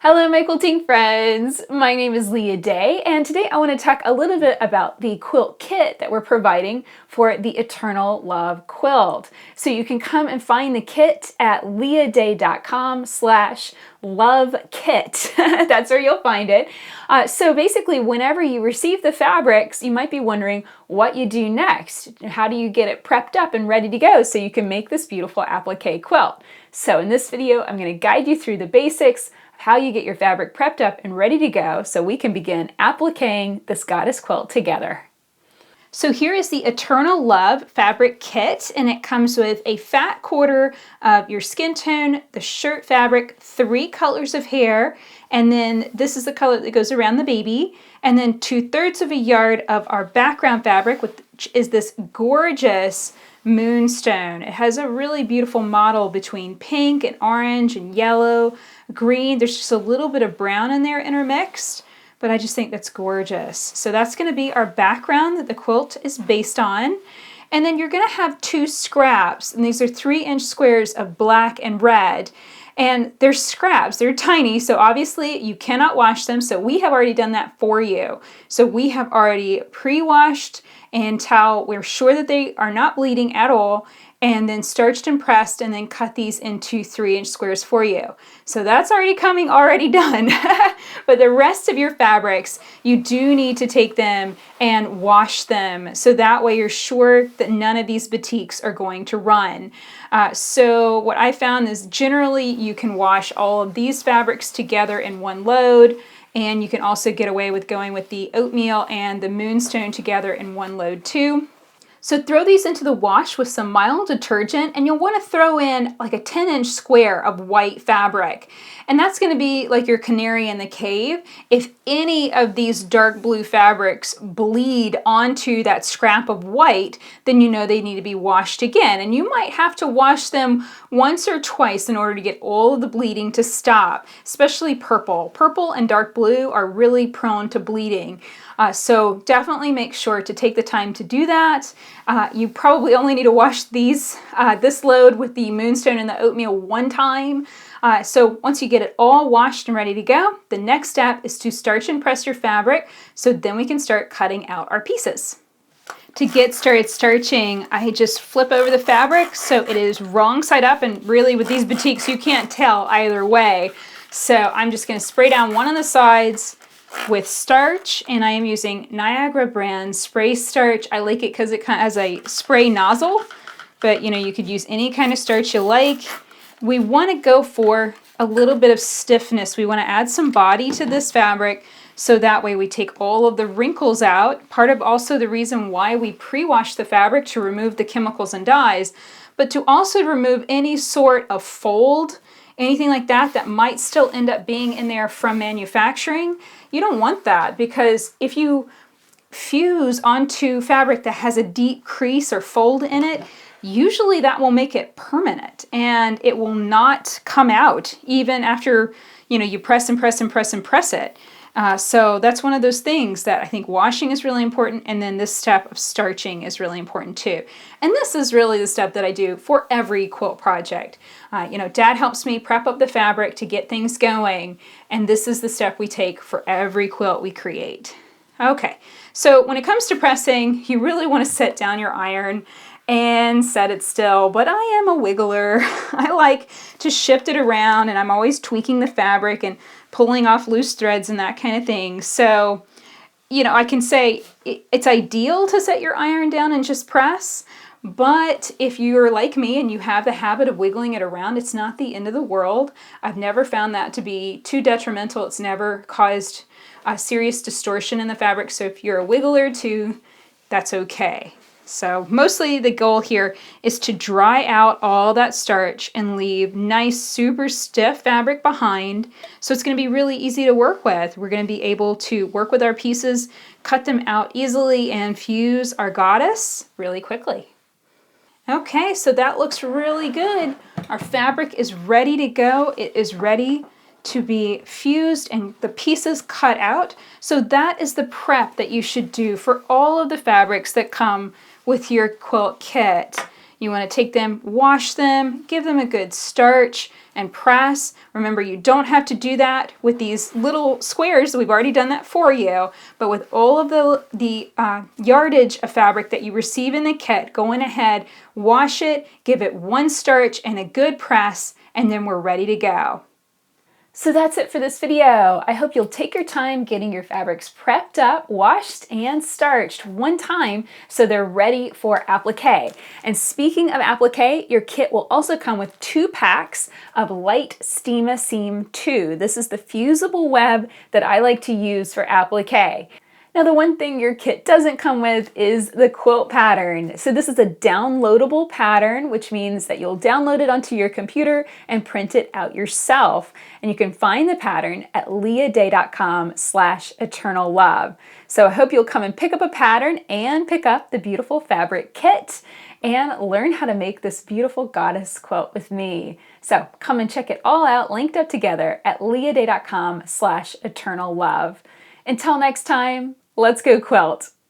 Hello, my quilting friends. My name is Leah Day, and today I want to talk a little bit about the quilt kit that we're providing for the Eternal Love quilt. So you can come and find the kit at leahday.com/lovekit. That's where you'll find it. So basically, whenever you receive the fabrics, you might be wondering what you do next. How do you get it prepped up and ready to go so you can make this beautiful applique quilt? So in this video, I'm going to guide you through the basics, how you get your fabric prepped up and ready to go so we can begin appliquing this goddess quilt together. So here is the Eternal Love fabric kit, and it comes with a fat quarter of your skin tone, the shirt fabric, 3 colors of hair, and then this is the color that goes around the baby, and then 2/3 of a yard of our background fabric, which is this gorgeous moonstone. It has a really beautiful model between pink and orange and yellow, green. There's just a little bit of brown in there intermixed, but I just think that's gorgeous. So that's going to be our background that the quilt is based on. And then you're going to have 2 scraps, and these are 3-inch squares of black and red. And they're scraps, they're tiny, so obviously you cannot wash them, so we have already done that for you. So we have already pre-washed until we're sure that they are not bleeding at all, and then starched and pressed, and then cut these into 3-inch squares for you. So that's already coming, already done. But the rest of your fabrics, you do need to take them and wash them, so that way you're sure that none of these batiks are going to run. So what I found is generally you can wash all of these fabrics together in one load, and you can also get away with going with the oatmeal and the moonstone together in one load too. So throw these into the wash with some mild detergent, and you'll want to throw in like a 10-inch square of white fabric. And that's going to be like your canary in the cave. If any of these dark blue fabrics bleed onto that scrap of white, then you know they need to be washed again. And you might have to wash them once or twice in order to get all of the bleeding to stop, especially purple. Purple and dark blue are really prone to bleeding. So definitely make sure to take the time to do that. You probably only need to wash this load with the moonstone and the oatmeal one time. So once you get it all washed and ready to go, the next step is to starch and press your fabric, so then we can start cutting out our pieces. To get started starching, I just flip over the fabric so it is wrong side up, and really with these batiks you can't tell either way. So I'm just going to spray down one on the sides with starch, and I am using Niagara brand spray starch. I like it because it kind of has a spray nozzle, but you could use any kind of starch you like. We want to go for a little bit of stiffness. We want to add some body to this fabric, so that way we take all of the wrinkles out. Part of also the reason why we pre-wash the fabric, to remove the chemicals and dyes, but to also remove any sort of fold, anything like that that might still end up being in there from manufacturing. You don't want that, because if you fuse onto fabric that has a deep crease or fold in it, usually that will make it permanent, and it will not come out even after you press and press and press and press it. So that's one of those things that I think washing is really important, and then this step of starching is really important too. And this is really the step that I do for every quilt project. Dad helps me prep up the fabric to get things going, and this is the step we take for every quilt we create. Okay, so when it comes to pressing, you really want to set down your iron and set it still, but I am a wiggler. I like to shift it around, and I'm always tweaking the fabric and pulling off loose threads and that kind of thing. So, I can say it's ideal to set your iron down and just press, but if you're like me and you have the habit of wiggling it around, it's not the end of the world. I've never found that to be too detrimental. It's never caused a serious distortion in the fabric. So if you're a wiggler too, that's okay. So mostly the goal here is to dry out all that starch and leave nice, super stiff fabric behind. So it's going to be really easy to work with. We're going to be able to work with our pieces, cut them out easily, and fuse our goddess really quickly. Okay, so that looks really good. Our fabric is ready to go. It is ready to be fused and the pieces cut out. So that is the prep that you should do for all of the fabrics that come with your quilt kit. You want to take them, wash them, give them a good starch, and press. Remember, you don't have to do that with these little squares. We've already done that for you. But with all of the yardage of fabric that you receive in the kit, go ahead, wash it, give it one starch and a good press, and then we're ready to go. So that's it for this video. I hope you'll take your time getting your fabrics prepped up, washed, and starched one time so they're ready for applique. And speaking of applique, your kit will also come with 2 packs of Light Steama Seam 2. This is the fusible web that I like to use for applique. Now, the one thing your kit doesn't come with is the quilt pattern. So this is a downloadable pattern, which means that you'll download it onto your computer and print it out yourself. And you can find the pattern at leahday.com/eternallove. So I hope you'll come and pick up a pattern and pick up the beautiful fabric kit and learn how to make this beautiful goddess quilt with me. So come and check it all out, linked up together at leahday.com/eternallove. Until next time, let's go quilt.